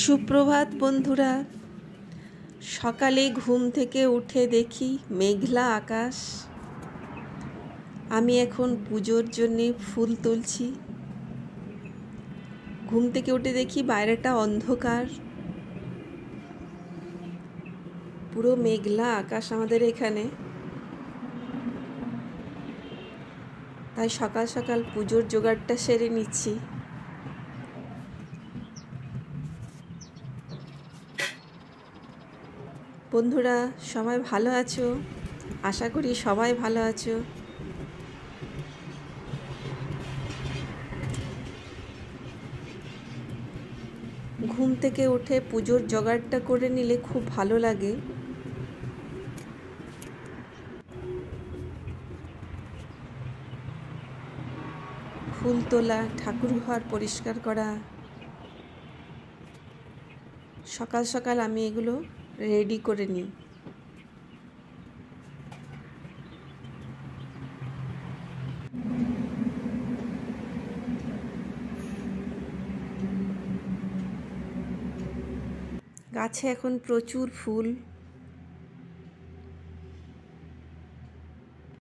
সুপ্রভাত বন্ধুরা। সকালে ঘুম থেকে উঠে দেখি মেঘলা আকাশ। আমি এখন পুজোর জন্যে ফুল তুলছি। ঘুম থেকে উঠে দেখি বাইরেটা অন্ধকার, পুরো মেঘলা আকাশ আমাদের এখানে। তাই সকাল সকাল পুজোর জোগাড়টা সেরে নিচ্ছি। বন্ধুরা, সবাই ভালো আছো? আশা করি সবাই ভালো আছো। ঘুম থেকে উঠে পুজোর জোগাড়টা করে নিলে খুব ভালো লাগে। ফুল তোলা, ঠাকুর ঘর পরিষ্কার করা, সকাল সকাল আমি এগুলো রেডি করে নিই। গাছে এখন প্রচুর ফুল।